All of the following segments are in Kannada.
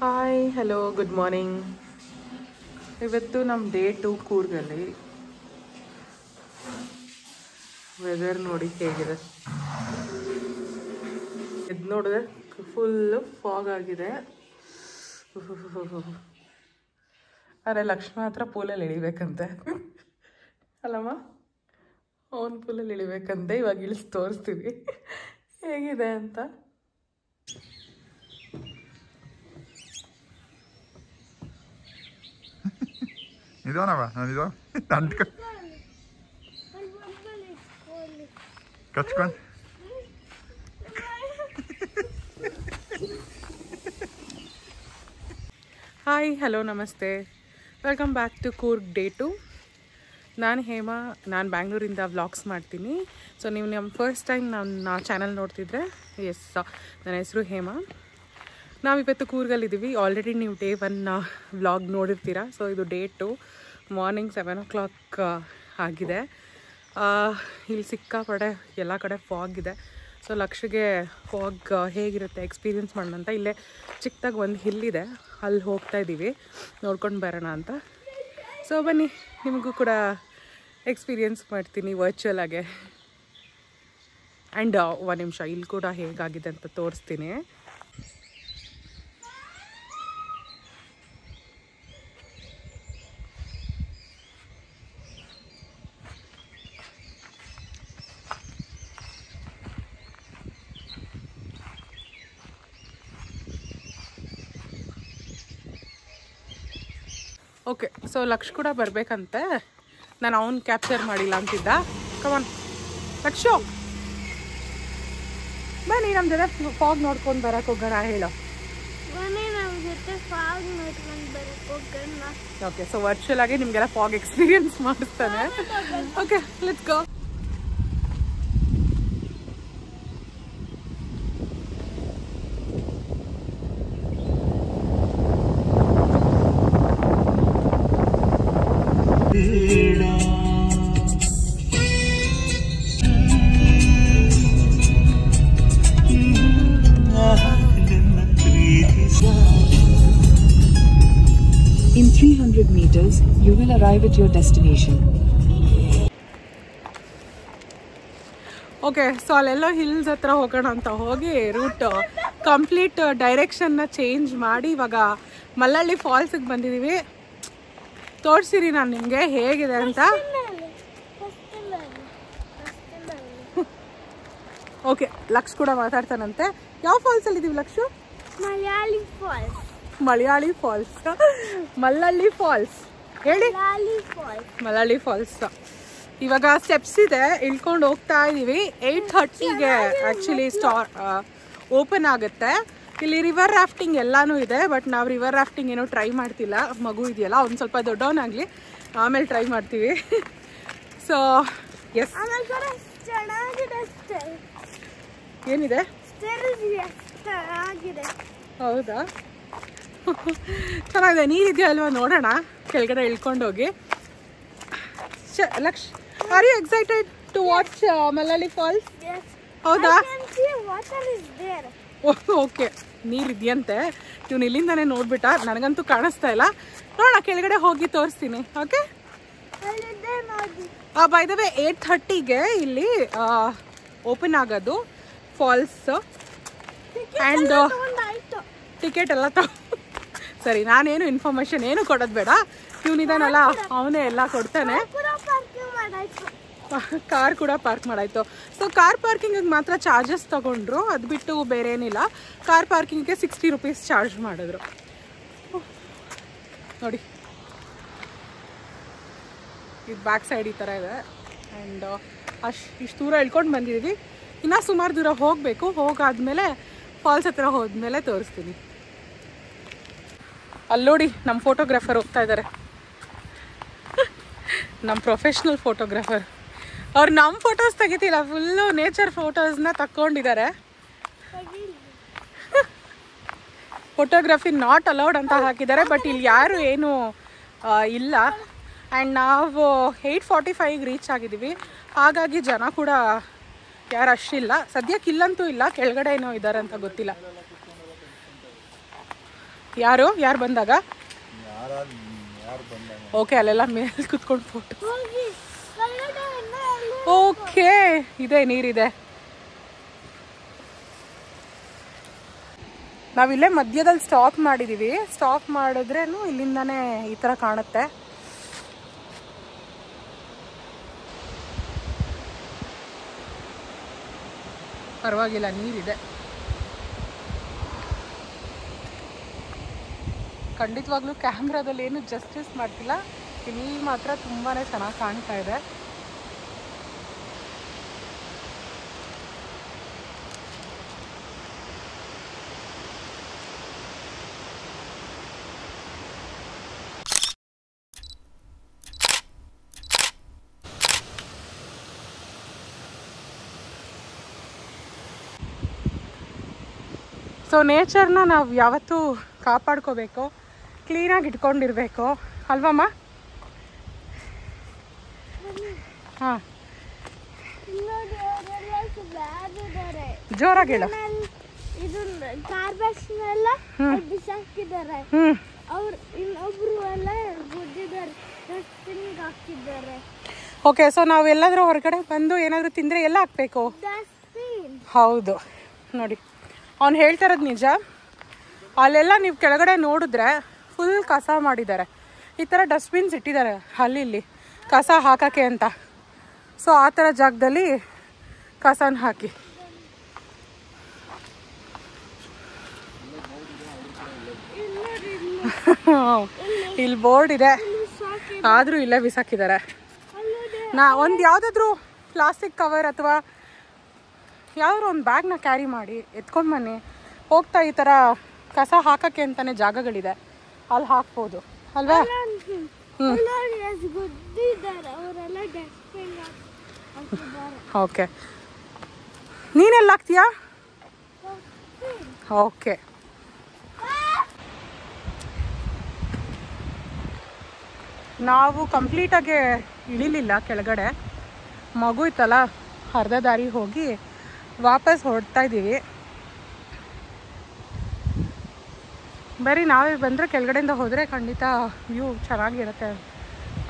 Hi hello good morning. ಇವತ್ತು ನಮ್ಮ ಡೇ 2 ಕೂರ್ಗಲ್ಲಿ. ವೆದರ್ ನೋಡಿ ಹೇಗಿದೆ. ಇದು ನೋಡಿದ್ರೆ ಫುಲ್ಲು ಫಾಗ್ ಆಗಿದೆ. ಆದರೆ ಲಕ್ಷ್ಮಣ ಹತ್ರ ಪೂಲಲ್ಲಿ ಇಳಿಬೇಕಂತೆ ಅಲ್ಲಮ್ಮ, ಅವನ ಪೂಲಲ್ಲಿ ಇಳಿಬೇಕಂತೆ. ಇವಾಗ ಇಳಿಸಿ ತೋರಿಸ್ತೀವಿ ಹೇಗಿದೆ ಅಂತ. ನಿಧಾನವಾ, ನಾನಿದೋ ಕಚ್ಕೊಂಡು ಹಾಯ್ ಹಲೋ ನಮಸ್ತೆ, welcome back to Coorg day 2. ನಾನು ಹೇಮಾ, ನಾನು ಬ್ಯಾಂಗ್ಳೂರಿಂದ ವ್ಲಾಗ್ಸ್ ಮಾಡ್ತೀನಿ. ಸೊ ನೀವು ನಮ್ಮ ಫಸ್ಟ್ ಟೈಮ್ ನನ್ನ ಚಾನಲ್ ನೋಡ್ತಿದ್ರೆ ಎಸ್, ನನ್ನ ಹೆಸರು ಹೇಮಾ. ನಾವಿವತ್ತು ಕೂರ್ಗಲ್ಲಿದ್ದೀವಿ. ಆಲ್ರೆಡಿ ನೀವು ಡೇ 1 ವ್ಲಾಗ್ ನೋಡಿರ್ತೀರ. ಸೊ ಇದು ಡೇ 2 ಮಾರ್ನಿಂಗ್ 7 o'clock ಆಗಿದೆ. ಇಲ್ಲಿ ಸಿಕ್ಕಾಪಡೆ ಎಲ್ಲ ಕಡೆ ಫಾಗ್ ಇದೆ. ಸೊ ಲಕ್ಷಗೆ ಫಾಗ್ ಹೇಗಿರುತ್ತೆ ಎಕ್ಸ್ಪೀರಿಯೆನ್ಸ್ ಮಾಡೋಣ ಅಂತ ಇಲ್ಲೇ ಚಿಕ್ಕದಾಗಿ ಒಂದು ಹಿಲ್ ಇದೆ, ಅಲ್ಲಿ ಹೋಗ್ತಾ ಇದ್ದೀವಿ ನೋಡ್ಕೊಂಡು ಬರೋಣ ಅಂತ. ಸೊ ಬನ್ನಿ, ನಿಮಗೂ ಕೂಡ ಎಕ್ಸ್ಪೀರಿಯೆನ್ಸ್ ಮಾಡ್ತೀನಿ ವರ್ಚುವಲ್ ಆಗೆ. ಆ್ಯಂಡ್ ಒಂದು ನಿಮಿಷ ಇಲ್ಲಿ ಕೂಡ ಹೇಗಾಗಿದೆ ಅಂತ ತೋರಿಸ್ತೀನಿ. ಓಕೆ, ಸೊ ಲಕ್ಷ ಕೂಡ ಬರಬೇಕಂತೆ. ನಾನು ಅವನು ಕ್ಯಾಪ್ಚರ್ ಮಾಡಿಲ್ಲ ಅಂತಿದ್ದ. ಕಮಾನ್ ಲಕ್ಷು, ಬನ್ನಿ ನಮ್ಮ ಜೊತೆ ಫಾಗ್ ನೋಡ್ಕೊಂಡು ಬರೋಕೆ ಹೋಗೋಣ. ಹೇಳೋ. ಓಕೆ, ಸೊ ವರ್ಚುವಲ್ ಆಗಿ ನಿಮಗೆಲ್ಲ ಫಾಗ್ ಎಕ್ಸ್ಪೀರಿಯನ್ಸ್ ಮಾಡಿಸ್ತಾನೆ. Okay, let's go. In 300 meters, you will arrive at your destination. Okay, so ಅಲ್ಲೆಲ್ಲೋ ಹಿಲ್ಸ್ ಹತ್ರ ಹೋಗೋಣ ಅಂತ ಹೋಗಿ ರೂಟ್ ಕಂಪ್ಲೀಟ್ ಡೈರೆಕ್ಷನ್ನ ಚೇಂಜ್ ಮಾಡಿ ಇವಾಗ ಮಲ್ಲಳ್ಳಿ ಫಾಲ್ಸಿಗೆ ಬಂದಿದ್ದೀವಿ. ತೋರಿಸಿರಿ ನಾನು ನಿಮಗೆ ಹೇಗಿದೆ ಅಂತ. ಓಕೆ, ಲಕ್ಷ ಕೂಡ ಮಾತಾಡ್ತಾನಂತೆ. ಯಾವ ಫಾಲ್ಸಲ್ಲಿ ಇದ್ದೀವಿ Lakshu? Malayali falls. Malayali falls, Mallalli falls ಹೇಳಿ. ಮಲಯಾಳಿ ಫಾಲ್ಸ್. ಇವಾಗ ಸ್ಟೆಪ್ಸ್ ಇದೆ, ಇಳ್ಕೊಂಡು ಹೋಗ್ತಾ ಇದ್ದೀವಿ. 8:30ಗೆ ಆ್ಯಕ್ಚುಲಿ ಓಪನ್ ಆಗುತ್ತೆ. ಇಲ್ಲಿ ರಿವರ್ ರಾಫ್ಟಿಂಗ್ ಎಲ್ಲನೂ ಇದೆ, ಬಟ್ ನಾವು ರಿವರ್ ರಾಫ್ಟಿಂಗ್ ಏನೋ ಟ್ರೈ ಮಾಡ್ತಿಲ್ಲ. ಮಗು ಇದೆಯಲ್ಲ, ಒಂದು ಸ್ವಲ್ಪ ದೊಡ್ಡವನಾಗಲಿ ಆಮೇಲೆ ಟ್ರೈ ಮಾಡ್ತೀವಿ. ಸೊ ಎಸ್, ಏನಿದೆ? ಹೌದಾ, ಚೆನ್ನಾಗಿದೆ. ನೀರಿದೆಯಾ ಅಲ್ವಾ ನೋಡೋಣ, ಕೆಳಗಡೆ ಇಳ್ಕೊಂಡೋಗಿ. Laksh, are you excited to watch Malayali falls? ಹೌದಾ? ಓಕೆ, ನೀರಿದೆಯಂತೆ. ಇವ್ನು ಇಲ್ಲಿಂದಾನೆ ನೋಡ್ಬಿಟ್ಟ, ನನಗಂತೂ ಕಾಣಿಸ್ತಾ ಇಲ್ಲ. ನೋಡೋಣ, ಕೆಳಗಡೆ ಹೋಗಿ ತೋರಿಸ್ತೀನಿ. ಓಕೆ, ಬೈ ದ ವೇ 8:30ಗೆ ಇಲ್ಲಿ ಓಪನ್ ಆಗೋದು ಫಾಲ್ಸ್. ಆ್ಯಂಡ್ ಟಿಕೆಟ್ ಎಲ್ಲ ಸರಿ, ನಾನೇನು ಇನ್ಫಾರ್ಮೇಶನ್ ಏನು ಕೊಡೋದು ಬೇಡ. ಇವನಿದಾನಲ್ಲ, ಅವನೇ ಎಲ್ಲ ಕೊಡ್ತಾನೆ. ಕಾರ್ ಕೂಡ ಪಾರ್ಕ್ ಮಾಡಾಯ್ತು. ಸೊ ಕಾರ್ ಪಾರ್ಕಿಂಗಿಗೆ ಮಾತ್ರ ಚಾರ್ಜಸ್ ತಗೊಂಡ್ರು, ಅದು ಬಿಟ್ಟು ಬೇರೆ ಏನಿಲ್ಲ. ಕಾರ್ ಪಾರ್ಕಿಂಗಿಗೆ 60 rupees ಚಾರ್ಜ್ ಮಾಡಿದ್ರು. ನೋಡಿ, ಇದು ಬ್ಯಾಕ್ ಸೈಡ್ ಈ ಥರ ಇದೆ. ಆ್ಯಂಡ್ ಇಷ್ಟು ದೂರ ಇಳ್ಕೊಂಡು ಬಂದಿದ್ದೀವಿ. ಇನ್ನೂ ಸುಮಾರು ದೂರ ಹೋಗಬೇಕು. ಹೋಗಾದ್ಮೇಲೆ ಫಾಲ್ಸ್ ಹತ್ರ ಹೋದ್ಮೇಲೆ ತೋರಿಸ್ತೀನಿ. ಅಲ್ಲಿ ನೋಡಿ, ನಮ್ಮ ಫೋಟೋಗ್ರಾಫರ್ ಹೋಗ್ತಾ ಇದ್ದಾರೆ. ನಮ್ಮ ಪ್ರೊಫೆಷ್ನಲ್ ಫೋಟೋಗ್ರಾಫರ್. ಅವ್ರು ನಮ್ಮ ಫೋಟೋಸ್ ತೆಗಿತಿಲ್ಲ, ಫುಲ್ಲು ನೇಚರ್ ಫೋಟೋಸ್ನ ತಕ್ಕೊಂಡಿದ್ದಾರೆ. ಫೋಟೋಗ್ರಫಿ ನಾಟ್ ಅಲೌಡ್ ಅಂತ ಹಾಕಿದ್ದಾರೆ, ಬಟ್ ಇಲ್ಲಿ ಯಾರು ಏನು ಇಲ್ಲ. ಆ್ಯಂಡ್ ನಾವು 8:45ಗೆ ರೀಚ್ ಆಗಿದ್ದೀವಿ. ಹಾಗಾಗಿ ಜನ ಕೂಡ ಯಾರು ಅಷ್ಟಿಲ್ಲ. ಸದ್ಯಕ್ಕೆ ಇಲ್ಲಂತೂ ಇಲ್ಲ, ಕೆಳಗಡೆ ಏನೋ ಇದ್ದಾರೆ ಅಂತ ಗೊತ್ತಿಲ್ಲ. ಯಾರು ಬಂದಾಗ ಓಕೆ ಅಲ್ಲೆಲ್ಲ ಮೇಲೆ ಕುತ್ಕೊಂಡು ಫೋಟೋ. ಓಕೆ ಇದೆ ನೀರಿದೆ. ನಾವಿಲ್ಲೇ ಮಧ್ಯದಲ್ಲಿ ಸ್ಟಾಪ್ ಮಾಡಿದ್ದೀವಿ. ಸ್ಟಾಪ್ ಮಾಡಿದ್ರೇನು ಇಲ್ಲಿಂದಾನೇ ಈ ಥರ ಕಾಣುತ್ತೆ. ಪರವಾಗಿಲ್ಲ, ನೀರಿದೆ. ಖಂಡಿತವಾಗ್ಲೂ ಕ್ಯಾಮ್ರಾದಲ್ಲಿ ಏನು ಜಸ್ಟಿಸ್ ಮಾಡ್ತಿಲ್ಲ. ಇಲ್ಲಿ ಮಾತ್ರ ತುಂಬಾ ಚೆನ್ನಾಗಿ ಕಾಣ್ತಾ ಇದೆ. ಸೊ ನೇಚರ್ನ ನಾವು ಯಾವತ್ತೂ ಕಾಪಾಡ್ಕೋಬೇಕು, ಕ್ಲೀನಾಗಿ ಇಟ್ಕೊಂಡಿರ್ಬೇಕು ಅಲ್ವಮ್ಮ? ಹಾಂ, ಜೋರಾಗಿ ಹೇಳು. ಇದು ಕಾರ್ಬೆಕ್ಸ್ನೆಲ್ಲ ಬಿಸಾಕಿದ್ದಾರೆ. ಅವ್ರು ಇನ್ನೊಬ್ರು ಎಲ್ಲ ಗುದ್ದಿದ್ದಾರೆ, ಡಸ್ಟ್ಬಿನ್ಗೆ ಹಾಕಿದ್ದಾರೆ. ಓಕೆ, ಸೊ ನಾವು ಎಲ್ಲಾದರೂ ಹೊರಗಡೆ ಬಂದು ಏನಾದರೂ ತಿಂದರೆ ಎಲ್ಲ ಹಾಕ್ಬೇಕು. ಡಸ್ಟ್ಬಿನ್. ಹೌದು, ನೋಡಿ ಅವ್ನು ಹೇಳ್ತಾ ಇರೋದು ನಿಜ. ಅಲ್ಲೆಲ್ಲ ನೀವು ಕೆಳಗಡೆ ನೋಡಿದ್ರೆ ಫುಲ್ ಕಸ ಮಾಡಿದ್ದಾರೆ. ಈ ಥರ ಡಸ್ಟ್ಬಿನ್ಸ್ ಇಟ್ಟಿದ್ದಾರೆ ಅಲ್ಲಿ ಇಲ್ಲಿ ಕಸ ಹಾಕೋಕ್ಕೆ ಅಂತ. ಸೊ ಆ ಥರ ಜಾಗದಲ್ಲಿ ಕಸನ ಹಾಕಿ. ಇಲ್ಲಿ ಬೋರ್ಡ್ ಇದೆ, ಆದರೂ ಇಲ್ಲೇ ಬಿಸಾಕಿದ್ದಾರೆ. ಒಂದು ಯಾವುದಾದ್ರೂ ಪ್ಲಾಸ್ಟಿಕ್ ಕವರ್ ಅಥವಾ ಯಾವ್ದಾದ್ರು ಒಂದು ಬ್ಯಾಗ್ನ ಕ್ಯಾರಿ ಮಾಡಿ ಎತ್ಕೊಂಡು ಬನ್ನಿ. ಹೋಗ್ತಾ ಈ ಥರ ಕಸ ಹಾಕೋಕ್ಕೆ ಅಂತಲೇ ಜಾಗಗಳಿದೆ, ಅಲ್ಲಿ ಹಾಕ್ಬೋದು ಅಲ್ವಾ? ಓಕೆ, ನೀನೆಲ್ಲ ಹಾಕ್ತೀಯಾ? ಓಕೆ, ನಾವು ಕಂಪ್ಲೀಟಾಗಿ ಇಳಿಲಿಲ್ಲ ಕೆಳಗಡೆ. ಮಗು ಇತ್ತಲ್ಲ, ಅರ್ಧ ದಾರಿ ಹೋಗಿ ವಾಪಸ್ ಹೊರಡ್ತಾ ಇದ್ದೀವಿ. ಬರೀ ನಾವೇ ಬಂದರೆ ಕೆಳಗಡೆಯಿಂದ ಹೋದರೆ ಖಂಡಿತ ವ್ಯೂ ಚೆನ್ನಾಗಿರುತ್ತೆ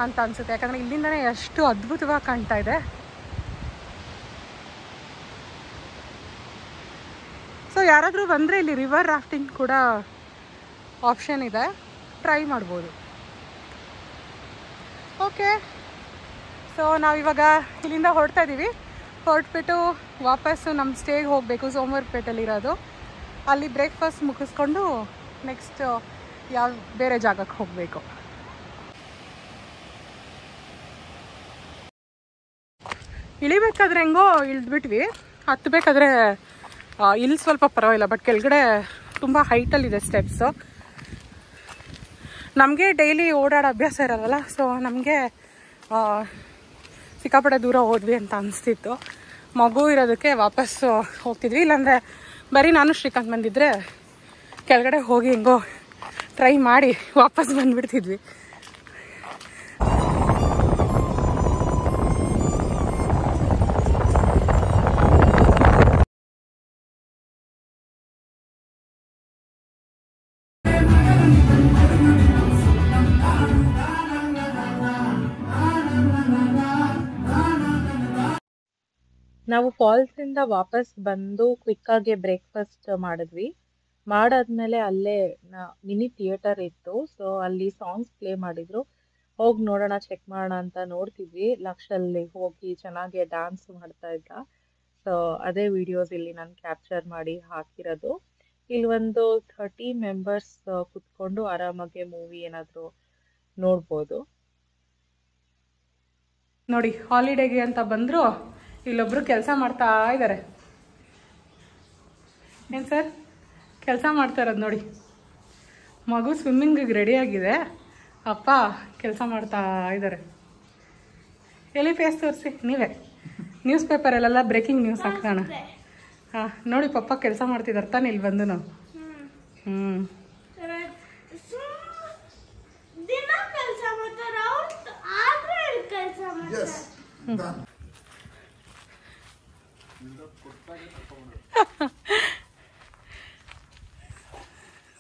ಅಂತ ಅನಿಸುತ್ತೆ. ಯಾಕಂದರೆ ಇಲ್ಲಿಂದನೇ ಎಷ್ಟು ಅದ್ಭುತವಾಗಿ ಕಾಣ್ತಾ ಇದೆ. ಸೊ ಯಾರಾದರೂ ಬಂದರೆ ಇಲ್ಲಿ ರಿವರ್ ರಾಫ್ಟಿಂಗ್ ಕೂಡ ಆಪ್ಷನ್ ಇದೆ, ಟ್ರೈ ಮಾಡ್ಬೋದು. ಓಕೆ, ಸೊ ನಾವಿವಾಗ ಇಲ್ಲಿಂದ ಹೊರಡ್ತಾ ಇದ್ದೀವಿ. ಹೊರಟ್ಬಿಟ್ಟು ವಾಪಸ್ಸು ನಮ್ಮ ಸ್ಟೇಗೆ ಹೋಗಬೇಕು. ಸೋಮವಾರಪೇಟೆಯಲ್ಲಿರೋದು. ಅಲ್ಲಿ ಬ್ರೇಕ್ಫಾಸ್ಟ್ ಮುಗಿಸ್ಕೊಂಡು ನೆಕ್ಸ್ಟ್ ಬೇರೆ ಜಾಗಕ್ಕೆ ಹೋಗಬೇಕು. ಇಳಿಬೇಕಾದ್ರೆ ಹೆಂಗೋ ಇಳಿದ್ಬಿಟ್ವಿ. ಹತ್ತಬೇಕಾದ್ರೆ ಇಲ್ಲಿ ಸ್ವಲ್ಪ ಪರವಾಗಿಲ್ಲ, ಬಟ್ ಕೆಳಗಡೆ ತುಂಬ ಹೈಟಲ್ಲಿದೆ ಸ್ಟೆಪ್ಸು. ನಮಗೆ ಡೈಲಿ ಓಡಾಡೋ ಅಭ್ಯಾಸ ಇರಲ್ವಲ್ಲ, ಸೊ ನಮಗೆ ಸಿಕ್ಕಾಪಟ್ಟೆ ದೂರ ಹೋದ್ವಿ ಅಂತ ಅನಿಸ್ತಿತ್ತು. ಮಗು ಇರೋದಕ್ಕೆ ವಾಪಸ್ಸು ಹೋಗ್ತಿದ್ವಿ. ಇಲ್ಲಾಂದರೆ ಬರೀ ನಾನು ಶ್ರೀಕಾಂತ್ ಬಂದಿದ್ದರೆ ಕೆಳಗಡೆ ಹೋಗಿ ಹೆಂಗೋ ಟ್ರೈ ಮಾಡಿ ವಾಪಸ್ ಬಂದುಬಿಡ್ತಿದ್ವಿ. ನಾವು ಫಾಲ್ಸಿಂದ ವಾಪಸ್ ಬಂದು ಕ್ವಿಕ್ಕಾಗಿ ಬ್ರೇಕ್ಫಾಸ್ಟ್ ಮಾಡಿದ್ವಿ. ಮಾಡಾದ್ಮೇಲೆ ಅಲ್ಲೇ ಮಿನಿ ಥಿಯೇಟರ್ ಇತ್ತು. ಸೊ ಅಲ್ಲಿ ಸಾಂಗ್ಸ್ ಪ್ಲೇ ಮಾಡಿದ್ರು. ಹೋಗಿ ನೋಡೋಣ, ಚೆಕ್ ಮಾಡೋಣ ಅಂತ ನೋಡ್ತಿದ್ವಿ. ಲಕ್ಷಲ್ಲಿ ಹೋಗಿ ಚೆನ್ನಾಗಿ ಡ್ಯಾನ್ಸ್ ಮಾಡ್ತಾ ಇದ್ದ. ಸೊ ಅದೇ ವಿಡಿಯೋಸ್ ಇಲ್ಲಿ ನಾನು ಕ್ಯಾಪ್ಚರ್ ಮಾಡಿ ಹಾಕಿರೋದು. ಇಲ್ಲಿ ಒಂದು 30 ಮೆಂಬರ್ಸ್ ಕುತ್ಕೊಂಡು ಆರಾಮಾಗಿ ಮೂವಿ ಏನಾದರೂ ನೋಡ್ಬೋದು. ನೋಡಿ, ಹಾಲಿಡೇಗೆ ಅಂತ ಬಂದರು. ಇಲ್ಲೊಬ್ರು ಕೆಲಸ ಮಾಡ್ತಾ ಇದ್ದಾರೆ. ಏನು ಸರ್ ಕೆಲಸ ಮಾಡ್ತಾ ಇರೋದು ನೋಡಿ. ಮಗು ಸ್ವಿಮ್ಮಿಂಗಿಗೆ ರೆಡಿಯಾಗಿದೆ, ಅಪ್ಪ ಕೆಲಸ ಮಾಡ್ತಾ ಇದ್ದಾರೆ. ಎಲ್ಲಿ ಫೇಸ್ ತೋರಿಸಿ ನೀವೇ. ನ್ಯೂಸ್ ಪೇಪರಲ್ಲೆಲ್ಲ ಬ್ರೇಕಿಂಗ್ ನ್ಯೂಸ್ ಹಾಕೋಣ. ಹಾಂ ನೋಡಿ, ಪಪ್ಪ ಕೆಲಸ ಮಾಡ್ತಿದ್ದಾರೆ ತಾನೆ ಇಲ್ಲಿ ಬಂದು ನಾವು.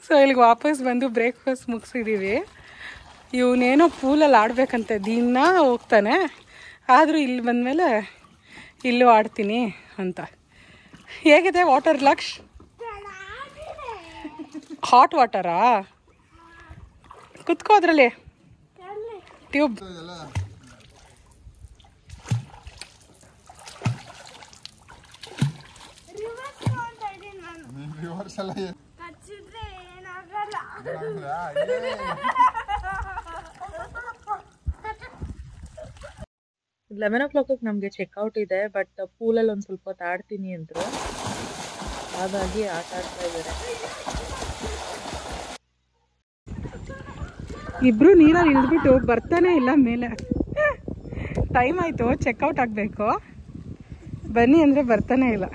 ಸೊ ಇಲ್ಲಿಗೆ ವಾಪಸ್ ಬಂದು ಬ್ರೇಕ್ಫಾಸ್ಟ್ ಮುಗಿಸಿದ್ದೀವಿ. ಇವನೇನೋ ಪೂಲಲ್ಲಿ ಆಡಬೇಕಂತೆ, ದಿನ ಹೋಗ್ತಾನೆ, ಆದರೂ ಇಲ್ಲಿ ಬಂದಮೇಲೆ ಇಲ್ಲೂ ಆಡ್ತೀನಿ ಅಂತ. ಹೇಗಿದೆ ವಾಟರ್ ಲಕ್ಷ್? ಹಾಟ್ ವಾಟರಾ? ಕುತ್ಕೋ ಅದರಲ್ಲಿ ಟ್ಯೂಬ್. ಹಚ್ಚಿದ್ರೆ ಏನಾಗಲ್ಲ. 11 o'clock ನಮಗೆ ಚೆಕ್ಔಟ್ ಇದೆ. ಬಟ್ ಪೂಲಲ್ಲಿ ಒಂದು ಸ್ವಲ್ಪ ಹೊತ್ತು ಆಡ್ತೀನಿ ಅಂದರು, ಹಾಗಾಗಿ ಆಟ ಆಡ್ತಾ ಇದ್ದಾರೆ. ಇಬ್ರು ನೀರಲ್ಲಿ ಇಳಿದ್ಬಿಟ್ಟು ಬರ್ತಾನೆ ಇಲ್ಲ ಮೇಲೆ. ಟೈಮ್ ಆಯಿತು, ಚೆಕ್ಔಟ್ ಆಗಬೇಕು, ಬನ್ನಿ ಅಂದರೆ ಬರ್ತಾನೆ ಇಲ್ಲ.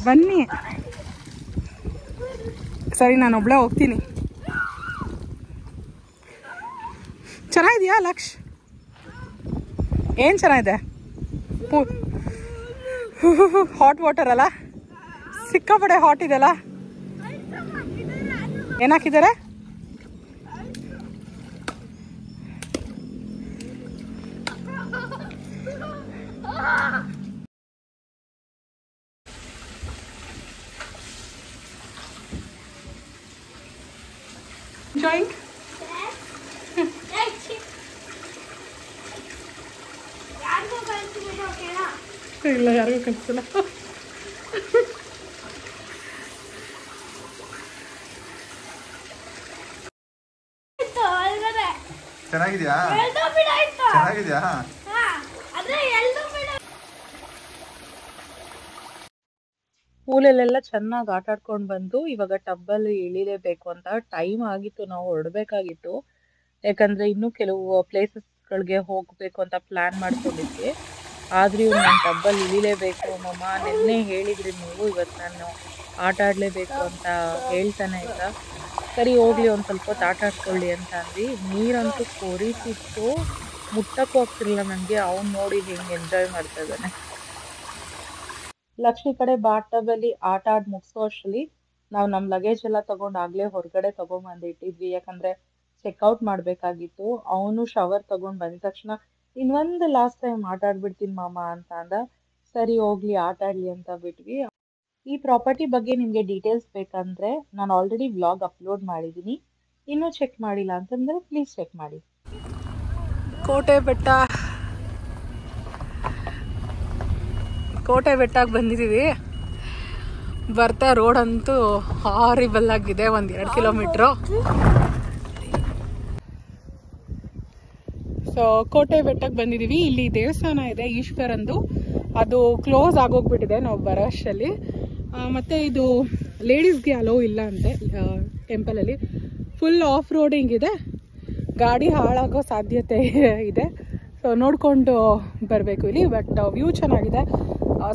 ಬನ್ನಿ. ಸರಿ, ನಾನು ಒಬ್ಳೆ ಹೋಗ್ತೀನಿ. ಚೆನ್ನಾಗಿದೆಯಾ ಲಕ್ಷ್? ಏನು ಚೆನ್ನಾಗಿದೆ? ಹಾಟ್ ವಾಟರ್ ಅಲ್ಲ, ಸಿಕ್ಕಾಪಡೆ ಹಾಟ್ ಇದೆಲ್ಲ. ಏನಾಕಿದ್ದಾರೆ? Enjoying? ಇಲ್ಲ, ಯಾರಿಗೂ ಕನ್ಸಿಲ್ಲ. ಚೆನ್ನಾಗಿದ್ಯಾ? ಚೆನ್ನಾಗಿದ್ಯಾ? ಪೂಲಲ್ಲೆಲ್ಲ ಚೆನ್ನಾಗಿ ಆಟ ಆಡ್ಕೊಂಡು ಬಂದು ಇವಾಗ ಟಬ್ಬಲ್ಲಿ ಇಳಿಲೇಬೇಕು ಅಂತ ಟೈಮ್ ಆಗಿತ್ತು. ನಾವು ಹೊರಡಬೇಕಾಗಿತ್ತು, ಯಾಕಂದರೆ ಇನ್ನೂ ಕೆಲವು ಪ್ಲೇಸಸ್ಗಳಿಗೆ ಹೋಗಬೇಕು ಅಂತ ಪ್ಲ್ಯಾನ್ ಮಾಡ್ಕೊಂಡಿದ್ವಿ. ಆದರೂ ಇವ್ರು ನಾನು ಟಬ್ಬಲ್ಲಿ ಇಳಿಲೇಬೇಕು ಮಮ್ಮ, ನಿನ್ನೆ ಹೇಳಿದ್ರಿ ನೀವು, ಇವತ್ತು ನಾನು ಆಟ ಆಡಲೇಬೇಕು ಅಂತ ಹೇಳ್ತಾನೆ ಇದ್ದ. ಸರಿ ಹೋಗಲಿ, ಒಂದು ಸ್ವಲ್ಪ ಹೊತ್ತು ಆಟ ಆಡ್ಕೊಳ್ಳಿ ಅಂತ ಅಂದ್ವಿ. ನೀರಂತೂ ಕೊರಿತಿತ್ತು, ಮುಟ್ಟಕ್ಕೂ ಆಗ್ತಿರಲಿಲ್ಲ ನನಗೆ. ಅವ್ನು ನೋಡಿ ಹೆಂಗೆ ಎಂಜಾಯ್ ಮಾಡ್ತಾ ಇದ್ದಾನೆ. ಲಕ್ಷ್ಮಿ ಕಡೆ ಬಾತ್ ಟಬಲ್ಲಿ ಆಟ ಆಡಿ ಮುಗಿಸೋ ಅಷ್ಟರಲ್ಲಿ ನಾವು ನಮ್ಮ ಲಗೇಜ್ ಎಲ್ಲ ತೊಗೊಂಡು ಆಗಲೇ ಹೊರಗಡೆ ತೊಗೊಂಬಂದು ಇಟ್ಟಿದ್ವಿ, ಯಾಕಂದರೆ ಚೆಕ್ಔಟ್ ಮಾಡಬೇಕಾಗಿತ್ತು. ಅವನು ಶವರ್ ತೊಗೊಂಡು ಬಂದಿದ ತಕ್ಷಣ ಇನ್ನೊಂದು ಲಾಸ್ಟ್ ಟೈಮ್ ಆಟ ಆಡ್ಬಿಡ್ತೀನಿ ಮಾಮ ಅಂತ ಅಂದ. ಸರಿ ಹೋಗ್ಲಿ, ಆಟ ಆಡಲಿ ಅಂತ ಬಿಟ್ವಿ. ಈ ಪ್ರಾಪರ್ಟಿ ಬಗ್ಗೆ ನಿಮಗೆ ಡೀಟೇಲ್ಸ್ ಬೇಕಂದರೆ ನಾನು ಆಲ್ರೆಡಿ ವ್ಲಾಗ್ ಅಪ್ಲೋಡ್ ಮಾಡಿದ್ದೀನಿ. ಇನ್ನೂ ಚೆಕ್ ಮಾಡಿಲ್ಲ ಅಂತಂದರೆ ಪ್ಲೀಸ್ ಚೆಕ್ ಮಾಡಿ. ಕೋಟೆ ಬೆಟ್ಟಕ್ಕೆ ಬಂದಿದ್ದೀವಿ. ಬರ್ತಾ ರೋಡ್ ಅಂತೂ ಹಾರಿಬಲ್ ಆಗಿದೆ, 1-2 ಕಿಲೋಮೀಟ್ರು. ಸೊ ಕೋಟೆ ಬೆಟ್ಟಕ್ಕೆ ಬಂದಿದ್ದೀವಿ. ಇಲ್ಲಿ ದೇವಸ್ಥಾನ ಇದೆ ಈಶ್ವರಂದು, ಅದು ಕ್ಲೋಸ್ ಆಗೋಗ್ಬಿಟ್ಟಿದೆ ನಾವು ಬರೋ ಅಷ್ಟರಲ್ಲಿ. ಮತ್ತು ಇದು ಲೇಡೀಸ್ಗೆ ಅಲೋ ಇಲ್ಲ ಅಂತೆ ಟೆಂಪಲಲ್ಲಿ. ಫುಲ್ ಆಫ್ ರೋಡಿಂಗ್ ಇದೆ, ಗಾಡಿ ಹಾಳಾಗೋ ಸಾಧ್ಯತೆ ಇದೆ. ಸೊ ನೋಡಿಕೊಂಡು ಬರಬೇಕು ಇಲ್ಲಿ. ಬಟ್ ವ್ಯೂ ಚೆನ್ನಾಗಿದೆ,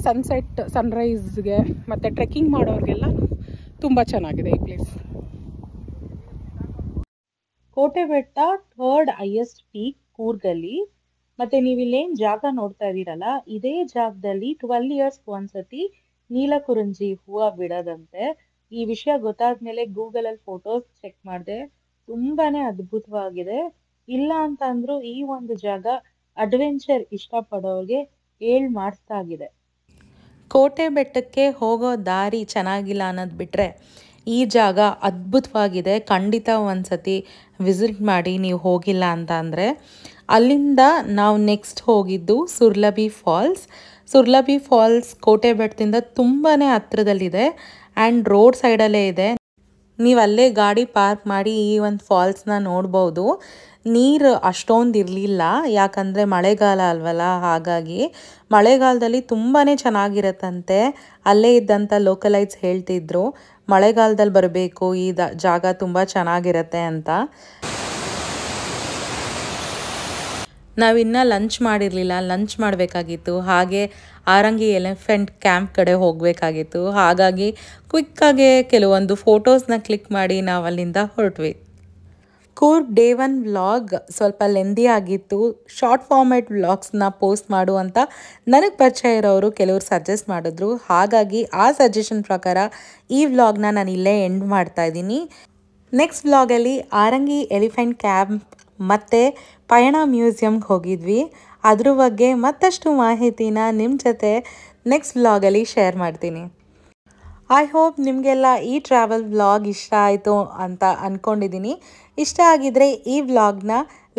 ಸನ್ಸೆಟ್ ಸನ್ರೈಸ್ಗೆ ಮತ್ತು ಟ್ರೆಕ್ಕಿಂಗ್ ಮಾಡೋರಿಗೆಲ್ಲ ತುಂಬ ಚೆನ್ನಾಗಿದೆ ಈ ಪ್ಲೇಸ್. ಕೋಟೆ ಬೆಟ್ಟ 3rd highest ಪೀಕ್ ಕೂರ್ಗಲ್ಲಿ. ಮತ್ತು ನೀವು ಇಲ್ಲೇನು ಜಾಗ ನೋಡ್ತಾ ಇದ್ದೀರಲ್ಲ, ಇದೇ ಜಾಗದಲ್ಲಿ 12 years ಒಂದ್ಸತಿ ನೀಲಕುರಂಜಿ ಹೂವು ಬಿಡೋದಂತೆ. ಈ ವಿಷಯ ಗೊತ್ತಾದ್ಮೇಲೆ ಗೂಗಲಲ್ಲಿ ಫೋಟೋಸ್ ಚೆಕ್ ಮಾಡಿದೆ, ತುಂಬಾ ಅದ್ಭುತವಾಗಿದೆ. ಇಲ್ಲ ಅಂತ ಅಂದರೂ ಈ ಒಂದು ಜಾಗ ಅಡ್ವೆಂಚರ್ ಇಷ್ಟಪಡೋರಿಗೆ ಮಾಡಿಸ್ತಾಗಿದೆ. ಕೋಟೆ ಬೆಟ್ಟಕ್ಕೆ ಹೋಗೋ ದಾರಿ ಚೆನ್ನಾಗಿಲ್ಲ ಅನ್ನೋದು ಬಿಟ್ಟರೆ ಈ ಜಾಗ ಅದ್ಭುತವಾಗಿದೆ. ಖಂಡಿತ ಒಂದ್ಸತಿ ವಿಸಿಟ್ ಮಾಡಿ ನೀವು ಹೋಗಿಲ್ಲ ಅಂತ ಅಂದರೆ. ಅಲ್ಲಿಂದ ನಾವು ನೆಕ್ಸ್ಟ್ ಹೋಗಿದ್ದು ಸುರ್ಲಭಿ ಫಾಲ್ಸ್ ಕೋಟೆ ಬೆಟ್ಟದಿಂದ ತುಂಬಾ ಹತ್ರದಲ್ಲಿದೆ ಆ್ಯಂಡ್ ರೋಡ್ ಸೈಡಲ್ಲೇ ಇದೆ. ನೀವು ಅಲ್ಲೇ ಗಾಡಿ ಪಾರ್ಕ್ ಮಾಡಿ ಈ ಒಂದು ಫಾಲ್ಸ್ನ ನೋಡ್ಬೋದು. ನೀರು ಅಷ್ಟೊಂದು ಇರಲಿಲ್ಲ, ಯಾಕಂದರೆ ಮಳೆಗಾಲ ಅಲ್ವಲ್ಲ, ಹಾಗಾಗಿ ಮಳೆಗಾಲದಲ್ಲಿ ತುಂಬಾ ಚೆನ್ನಾಗಿರತ್ತಂತೆ. ಅಲ್ಲೇ ಇದ್ದಂಥ ಲೋಕಲೈಟ್ಸ್ ಹೇಳ್ತಿದ್ರು ಮಳೆಗಾಲದಲ್ಲಿ ಬರಬೇಕು, ಈ ಜಾಗ ತುಂಬ ಚೆನ್ನಾಗಿರತ್ತೆ ಅಂತ. ನಾವಿನ್ನೂ ಲಂಚ್ ಮಾಡಿರಲಿಲ್ಲ, ಲಂಚ್ ಮಾಡಬೇಕಾಗಿತ್ತು. ಹಾಗೆ ಆರಂಗಿ ಎಲಿಫೆಂಟ್ ಕ್ಯಾಂಪ್ ಕಡೆ ಹೋಗಬೇಕಾಗಿತ್ತು. ಹಾಗಾಗಿ ಕ್ವಿಕ್ಕಾಗೆ ಕೆಲವೊಂದು ಫೋಟೋಸ್ನ ಕ್ಲಿಕ್ ಮಾಡಿ ನಾವು ಅಲ್ಲಿಂದ ಹೊರಟ್ವಿ. ಕೂರ್ಗ್ ಡೇ 1 ವ್ಲಾಗ್ ಸ್ವಲ್ಪ ಲೆಂದಿ ಆಗಿತ್ತು. ಶಾರ್ಟ್ ಫಾರ್ಮ್ಯಾಟ್ ವ್ಲಾಗ್ಸ್ನ ಪೋಸ್ಟ್ ಮಾಡು ಅಂತ ನನಗೆ ಪರಿಚಯ ಇರೋರು ಕೆಲವರು ಸಜೆಸ್ಟ್ ಮಾಡಿದ್ರು. ಹಾಗಾಗಿ ಆ ಸಜೆಷನ್ ಪ್ರಕಾರ ಈ ವ್ಲಾಗ್ನ ನಾನು ಇಲ್ಲೇ ಎಂಡ್ ಮಾಡ್ತಾ ಇದ್ದೀನಿ. ನೆಕ್ಸ್ಟ್ ವ್ಲಾಗಲ್ಲಿ ಆರಂಗಿ ಎಲಿಫೆಂಟ್ ಕ್ಯಾಂಪ್ ಮತ್ತು ಪಯಣ ಮ್ಯೂಸಿಯಮ್ಗೆ ಹೋಗಿದ್ವಿ. ಅದ್ರ ಬಗ್ಗೆ ಮತ್ತಷ್ಟು ಮಾಹಿತಿನ ನಿಮ್ಮ ಜೊತೆ ನೆಕ್ಸ್ಟ್ ವ್ಲಾಗಲ್ಲಿ ಶೇರ್ ಮಾಡ್ತೀನಿ. ಐ ಹೋಪ್ ನಿಮಗೆಲ್ಲ ಈ ಟ್ರಾವೆಲ್ ವ್ಲಾಗ್ ಇಷ್ಟ ಆಯಿತು ಅಂತ ಅಂದ್ಕೊಂಡಿದ್ದೀನಿ. ಇಷ್ಟ ಆಗಿದ್ದರೆ ಈ ವ್ಲಾಗ್ನ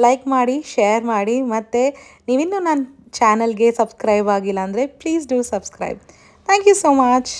ಲೈಕ್ ಮಾಡಿ, ಶೇರ್ ಮಾಡಿ, ಮತ್ತು ನೀವಿನ್ನೂ ನನ್ನ ಚಾನಲ್ಗೆ ಸಬ್ಸ್ಕ್ರೈಬ್ ಆಗಿಲ್ಲ ಅಂದರೆ please do subscribe. Thank you so much.